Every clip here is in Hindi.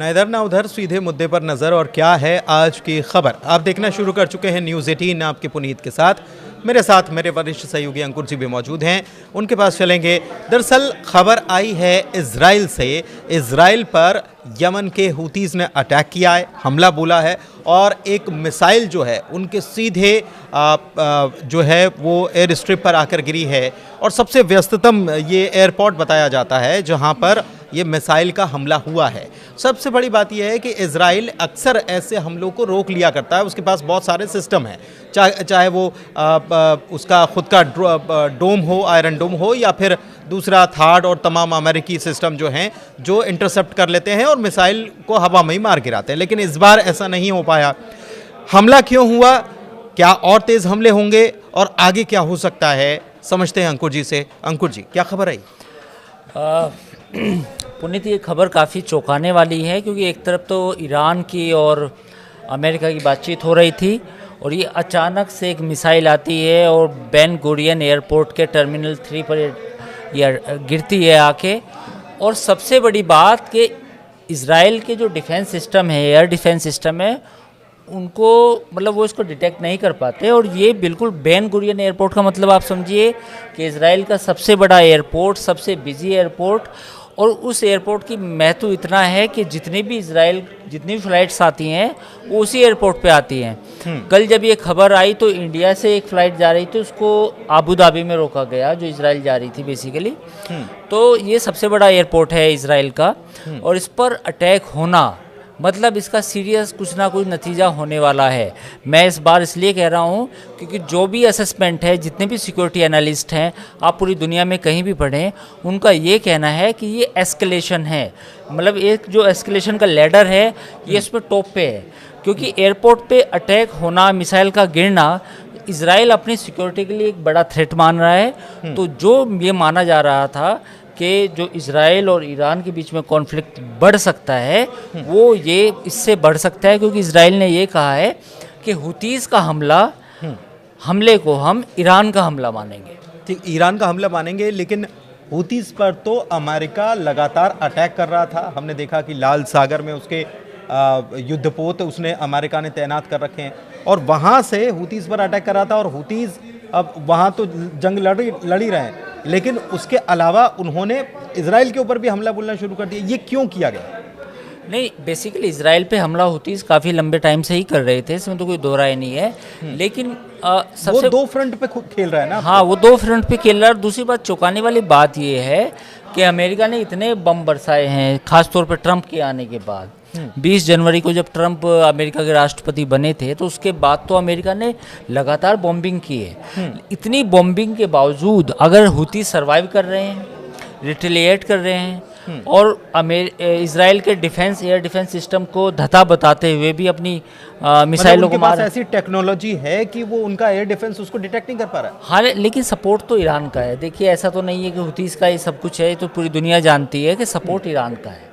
ना इधर ना उधर, सीधे मुद्दे पर नज़र। और क्या है आज की खबर, आप देखना शुरू कर चुके हैं न्यूज़ 18 आपके पुनीत के साथ। मेरे साथ मेरे वरिष्ठ सहयोगी अंकुर जी भी मौजूद हैं, उनके पास चलेंगे। दरअसल खबर आई है इजराइल से। इजराइल पर यमन के हूतीज़ ने अटैक किया है, हमला बोला है, और एक मिसाइल जो है उनके सीधे जो है वो एयर स्ट्रिप पर आकर गिरी है। और सबसे व्यस्ततम ये एयरपोर्ट बताया जाता है जहां पर ये मिसाइल का हमला हुआ है। सबसे बड़ी बात यह है कि इजराइल अक्सर ऐसे हमलों को रोक लिया करता है, उसके पास बहुत सारे सिस्टम हैं, चाहे वो उसका खुद का डोम हो, आयरन डोम हो, या फिर दूसरा थार्ड और तमाम अमेरिकी सिस्टम जो हैं जो इंटरसेप्ट कर लेते हैं और मिसाइल को हवा में ही मार गिराते हैं। लेकिन इस बार ऐसा नहीं हो पाया। हमला क्यों हुआ, क्या और तेज़ हमले होंगे और आगे क्या हो सकता है, समझते हैं अंकुर जी से। अंकुर जी, क्या खबर आई? पुनीत, ये खबर काफ़ी चौंकाने वाली है, क्योंकि एक तरफ तो ईरान की और अमेरिका की बातचीत हो रही थी और ये अचानक से एक मिसाइल आती है और बेन गुरियन एयरपोर्ट के टर्मिनल 3 पर ये गिरती है आके। और सबसे बड़ी बात कि इजराइल के जो डिफेंस सिस्टम है, एयर डिफेंस सिस्टम है, उनको मतलब वो इसको डिटेक्ट नहीं कर पाते। और ये बिल्कुल बेन गुरियन एयरपोर्ट का मतलब आप समझिए कि इजराइल का सबसे बड़ा एयरपोर्ट, सबसे बिजी एयरपोर्ट, और उस एयरपोर्ट की महत्व इतना है कि जितनी भी फ़्लाइट्स आती हैं वो उसी एयरपोर्ट पे आती हैं। कल जब ये खबर आई तो इंडिया से एक फ़्लाइट जा रही थी, उसको आबू धाबी में रोका गया, जो इजराइल जा रही थी बेसिकली। तो ये सबसे बड़ा एयरपोर्ट है इजराइल का, और इस पर अटैक होना मतलब इसका सीरियस कुछ ना कुछ नतीजा होने वाला है। मैं इस बार इसलिए कह रहा हूँ क्योंकि जो भी असेसमेंट है, जितने भी सिक्योरिटी एनालिस्ट हैं, आप पूरी दुनिया में कहीं भी पढ़ें, उनका ये कहना है कि ये एस्केलेशन है। मतलब एक जो एस्केलेशन का लैडर है, ये इसमें टॉप पे है, क्योंकि एयरपोर्ट पे अटैक होना, मिसाइल का गिरना इजराइल अपनी सिक्योरिटी के लिए एक बड़ा थ्रेट मान रहा है। तो जो ये माना जा रहा था कि जो इजराइल और ईरान के बीच में कॉन्फ्लिक्ट बढ़ सकता है, वो ये इससे बढ़ सकता है, क्योंकि इजराइल ने ये कहा है कि हुतीज़ का हमले को हम ईरान का हमला मानेंगे। ठीक, ईरान का हमला मानेंगे, लेकिन हुतीज़ पर तो अमेरिका लगातार अटैक कर रहा था। हमने देखा कि लाल सागर में उसके युद्धपोत उसने अमेरिका ने तैनात कर रखे हैं, और वहाँ से हुतीज़ पर अटैक कर रहा था। और हुतीज़ अब वहाँ तो जंग लड़ी रहे हैं, लेकिन उसके अलावा उन्होंने इजराइल के ऊपर भी हमला बोलना शुरू कर दिया। ये क्यों किया गया? नहीं, बेसिकली इजराइल पे हमला हुतीज़ काफ़ी लंबे टाइम से ही कर रहे थे, इसमें तो कोई दो राय नहीं है। लेकिन सबसे वो दो फ्रंट पे खेल रहा है ना। हाँ, वो दो फ्रंट पे खेल रहा है। और दूसरी बात, चौंकाने वाली बात ये है कि अमेरिका ने इतने बम बरसाए हैं, खासतौर पर ट्रंप के आने के बाद। 20 जनवरी को जब ट्रंप अमेरिका के राष्ट्रपति बने थे, तो उसके बाद तो अमेरिका ने लगातार बॉम्बिंग की है। इतनी बॉम्बिंग के बावजूद अगर हुती सर्वाइव कर रहे हैं, रिटेलिएट कर रहे हैं, और इजराइल के एयर डिफेंस सिस्टम को धता बताते हुए भी अपनी मिसाइलों को मार, ऐसी टेक्नोलॉजी है कि वो उनका एयर डिफेंस उसको डिटेक्ट नहीं कर पा रहा है। हाँ, लेकिन सपोर्ट तो ईरान का है। देखिए, ऐसा तो नहीं है कि हुतीज़ का ये सब कुछ है, तो पूरी दुनिया जानती है कि सपोर्ट ईरान का है।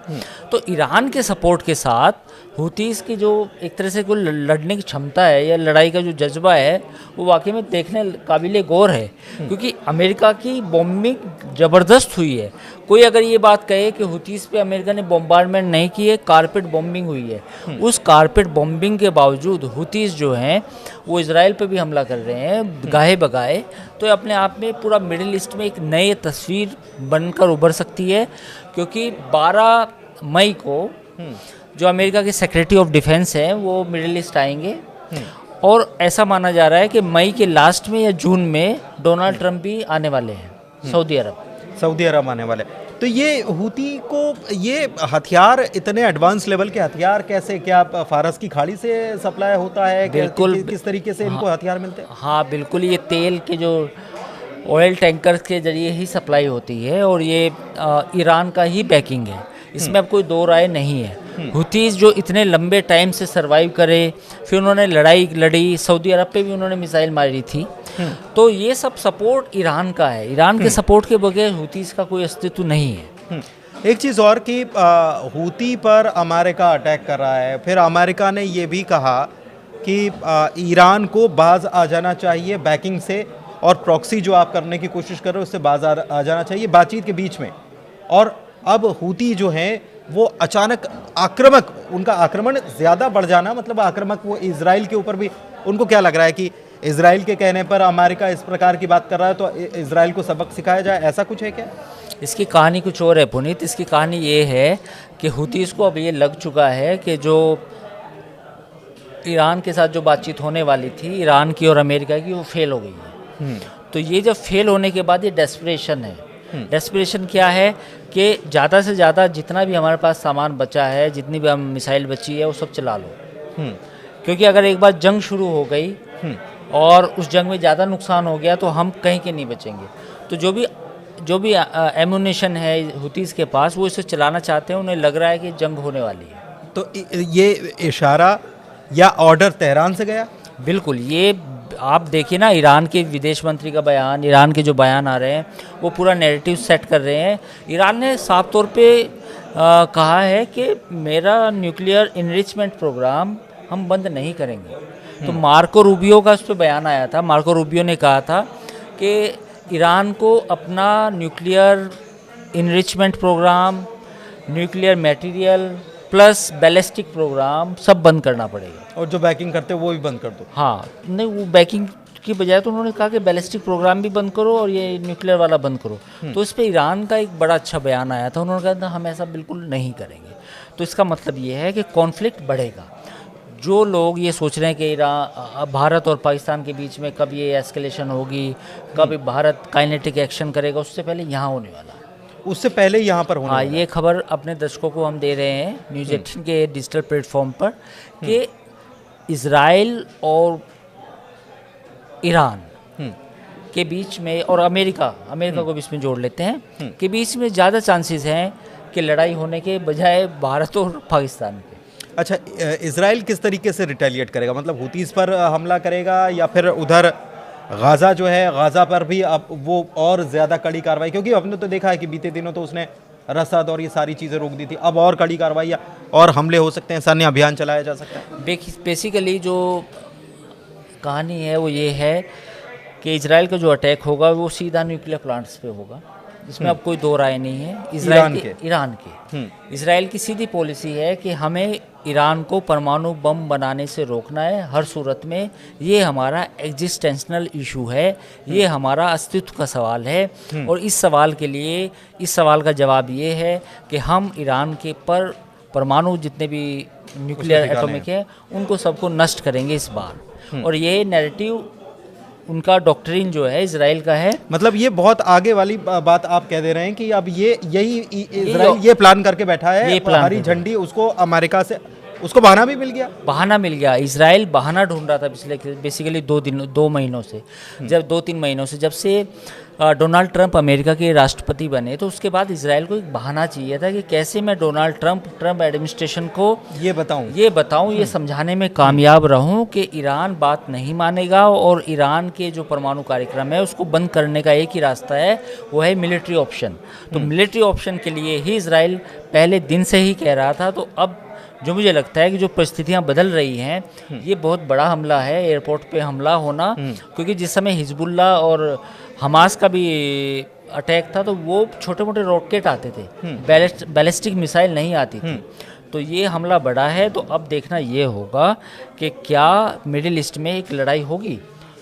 तो ईरान के सपोर्ट के साथ हुतीज़ की जो एक तरह से कोई लड़ने की क्षमता है या लड़ाई का जो जज्बा है, वो वाकई में देखने काबिले गौर है। क्योंकि अमेरिका की बॉम्बिंग ज़बरदस्त हुई है। कोई अगर ये बात कहे कि हुतीज़ पे अमेरिका ने बॉम्बार्डमेंट नहीं की है, कारपेट बॉम्बिंग हुई है, उस कारपेट बॉम्बिंग के बावजूद हुतीज़ जो हैं वो इजराइल पे भी हमला कर रहे हैं गाहे बगाए। तो अपने आप में पूरा मिडिल ईस्ट में एक नई तस्वीर बनकर उभर सकती है, क्योंकि 12 मई को जो अमेरिका के सेक्रेटरी ऑफ डिफेंस हैं वो मिडिल ईस्ट आएंगे, और ऐसा माना जा रहा है कि मई के लास्ट में या जून में डोनाल्ड ट्रंप भी आने वाले हैं सऊदी अरब आने वाले। तो ये हुती को ये हथियार, इतने एडवांस लेवल के हथियार कैसे, क्या फारस की खाड़ी से सप्लाई होता है? बिल्कुल। किस तरीके से इनको हथियार मिलते हैं? हाँ, बिल्कुल। ये तेल के जो ऑयल टैंकर्स के जरिए ही सप्लाई होती है, और ये ईरान का ही बैकिंग है, इसमें अब कोई दो राय नहीं है। हुतीज़ जो इतने लंबे टाइम से सरवाइव करे, फिर उन्होंने लड़ाई लड़ी, सऊदी अरब पे भी उन्होंने मिसाइल मारी थी, तो ये सब सपोर्ट ईरान का है। ईरान के सपोर्ट के बगैर हुतीज़ का कोई अस्तित्व नहीं है। एक चीज़ और कि हुती पर अमेरिका अटैक कर रहा है, फिर अमेरिका ने ये भी कहा कि ईरान को बाज आ जाना चाहिए बैकिंग से, और प्रॉक्सी जो आप करने की कोशिश कर रहे हो उससे बाज आ जाना चाहिए बातचीत के बीच में। और अब हुती जो हैं वो अचानक आक्रामक, उनका आक्रमण ज़्यादा बढ़ जाना, मतलब आक्रामक वो इजराइल के ऊपर भी, उनको क्या लग रहा है कि इजराइल के कहने पर अमेरिका इस प्रकार की बात कर रहा है तो इजराइल को सबक सिखाया जाए, ऐसा कुछ है क्या? इसकी कहानी कुछ और है पुनीत। इसकी कहानी ये है कि हुतीस को अब ये लग चुका है कि जो ईरान के साथ जो बातचीत होने वाली थी ईरान की और अमेरिका की, वो फेल हो गई है। तो ये जब फेल होने के बाद ये डेस्परेशन है। डेस्परेशन क्या है कि ज़्यादा से ज़्यादा जितना भी हमारे पास सामान बचा है, जितनी भी हम मिसाइल बची है, वो सब चला लो। क्योंकि अगर एक बार जंग शुरू हो गई और उस जंग में ज़्यादा नुकसान हो गया तो हम कहीं के नहीं बचेंगे। तो जो भी एमुनेशन है हुतीस के पास, वो इसे चलाना चाहते हैं। उन्हें लग रहा है कि जंग होने वाली है। तो ये इशारा या ऑर्डर तेहरान से गया? बिल्कुल। ये आप देखिए ना, ईरान के विदेश मंत्री का बयान, ईरान के जो बयान आ रहे हैं, वो पूरा नैरेटिव सेट कर रहे हैं। ईरान ने साफ तौर पे कहा है कि मेरा न्यूक्लियर इनरिचमेंट प्रोग्राम हम बंद नहीं करेंगे। तो मार्को रूबियो का उस पर बयान आया था। मार्को रूबियो ने कहा था कि ईरान को अपना nuclear enrichment programme, nuclear material plus ballistic programme सब बंद करना पड़ेगा। और जो बैकिंग करते हैं वो भी बंद कर दो। हाँ, नहीं, वो बैकिंग की बजाय तो उन्होंने कहा कि बैलिस्टिक प्रोग्राम भी बंद करो और ये न्यूक्लियर वाला बंद करो। तो इस पे ईरान का एक बड़ा अच्छा बयान आया था। उन्होंने कहा था हम ऐसा बिल्कुल नहीं करेंगे। तो इसका मतलब ये है कि कॉन्फ्लिक्ट बढ़ेगा। जो लोग ये सोच रहे हैं कि भारत और पाकिस्तान के बीच में कब ये एस्केलेशन होगी, कब भारत काइनेटिक एक्शन करेगा, उससे पहले यहाँ होने वाला है। उससे पहले यहाँ पर होने हाँ, वाला है। ये खबर अपने दर्शकों को हम दे रहे हैं न्यूज़ 18 के डिजिटल प्लेटफॉर्म पर कि इजराइल और ईरान के बीच में, और अमेरिका को बीच में जोड़ लेते हैं, के बीच में ज़्यादा चांसेस हैं कि लड़ाई होने के बजाय भारत और पाकिस्तान के। अच्छा, इजराइल किस तरीके से रिटेलिएट करेगा? मतलब हुतीस पर हमला करेगा या फिर उधर गाज़ा जो है, गाज़ा पर भी अब वो और ज़्यादा कड़ी कार्रवाई, क्योंकि हमने तो देखा है कि बीते दिनों तो उसने रसद और ये सारी चीज़ें रोक दी थी। अब और कड़ी कार्रवाई और हमले हो सकते हैं, सैन्य अभियान चलाया जा सकता है। बेसिकली जो कहानी है वो ये है कि इजराइल का जो अटैक होगा वो सीधा न्यूक्लियर प्लांट्स पे होगा, इसमें अब कोई दो राय नहीं है। ईरान के इजराइल की सीधी पॉलिसी है कि हमें ईरान को परमाणु बम बनाने से रोकना है हर सूरत में। ये हमारा एग्जिस्टेंशनल इशू है, ये हमारा अस्तित्व का सवाल है। और इस सवाल का जवाब ये है कि हम ईरान के पर परमाणु जितने भी न्यूक्लियर एटॉमिक है उनको सबको नष्ट करेंगे इस बार। और ये नैरेटिव उनका डॉक्ट्रिन जो है इजराइल का है। मतलब ये बहुत आगे वाली बात आप कह दे रहे हैं कि अब यही इजराइल ये प्लान करके बैठा है, हरी झंडी उसको अमेरिका से उसको बहाना भी मिल गया। बहाना मिल गया। इजराइल बहाना ढूंढ रहा था पिछले बेसिकली 2 महीनों से, जब 2-3 महीनों से, जब से डोनाल्ड ट्रंप अमेरिका के राष्ट्रपति बने, तो उसके बाद इजराइल को एक बहाना चाहिए था कि कैसे मैं डोनाल्ड ट्रंप एडमिनिस्ट्रेशन को ये बताऊं, ये समझाने में कामयाब रहूं कि ईरान बात नहीं मानेगा और ईरान के जो परमाणु कार्यक्रम है उसको बंद करने का एक ही रास्ता है, वो है मिलिट्री ऑप्शन। तो मिलिट्री ऑप्शन के लिए ही इजराइल पहले दिन से ही कह रहा था। तो अब जो मुझे लगता है कि जो परिस्थितियां बदल रही हैं, ये बहुत बड़ा हमला है, एयरपोर्ट पे हमला होना। क्योंकि जिस समय हिजबुल्ला और हमास का भी अटैक था तो वो छोटे मोटे रॉकेट आते थे, बैलिस्टिक मिसाइल नहीं आती थी। तो ये हमला बड़ा है। तो अब देखना ये होगा कि क्या मिडिल ईस्ट में एक लड़ाई होगी।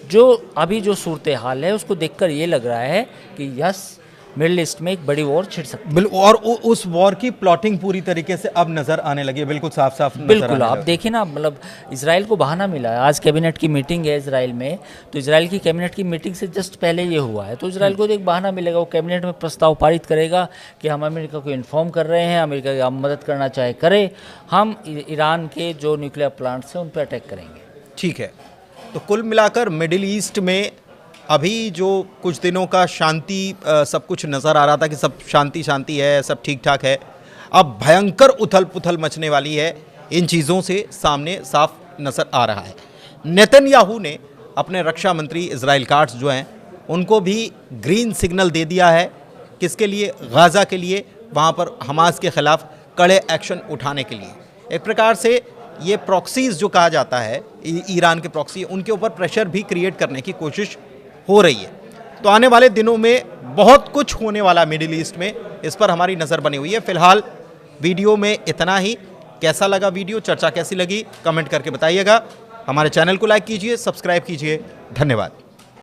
जो अभी जो सूरत हाल है उसको देखकर ये लग रहा है कि यस, मिडिल ईस्ट में एक बड़ी वॉर छिड़ सकती है। और उस वॉर की प्लॉटिंग पूरी तरीके से अब नजर आने लगी है, बिल्कुल साफ साफ। बिल्कुल, आप देखिए ना, मतलब इजराइल को बहाना मिला है। आज कैबिनेट की मीटिंग है इजराइल में, तो इजराइल की कैबिनेट की मीटिंग से जस्ट पहले ये हुआ है। तो इजराइल को एक बहाना मिलेगा, वो कैबिनेट में प्रस्ताव पारित करेगा कि हम अमेरिका को इन्फॉर्म कर रहे हैं, अमेरिका की हम मदद करना चाहे करे, हम ईरान के जो न्यूक्लियर प्लांट्स हैं उन पर अटैक करेंगे। ठीक है, तो कुल मिलाकर मिडिल ईस्ट में अभी जो कुछ दिनों का शांति सब कुछ नज़र आ रहा था कि सब शांति है, सब ठीक ठाक है, अब भयंकर उथल पुथल मचने वाली है। इन चीज़ों से सामने साफ नज़र आ रहा है। नेतन्याहू ने अपने रक्षा मंत्री इजराइल काट्स जो हैं उनको भी ग्रीन सिग्नल दे दिया है, किसके लिए? गाज़ा के लिए, वहाँ पर हमास के ख़िलाफ़ कड़े एक्शन उठाने के लिए। एक प्रकार से ये प्रॉक्सीज़ जो कहा जाता है, ईरान के प्रॉक्सी, उनके ऊपर प्रेशर भी क्रिएट करने की कोशिश हो रही है। तो आने वाले दिनों में बहुत कुछ होने वाला मिडिल ईस्ट में, इस पर हमारी नज़र बनी हुई है। फिलहाल वीडियो में इतना ही। कैसा लगा वीडियो, चर्चा कैसी लगी, कमेंट करके बताइएगा। हमारे चैनल को लाइक कीजिए, सब्सक्राइब कीजिए। धन्यवाद।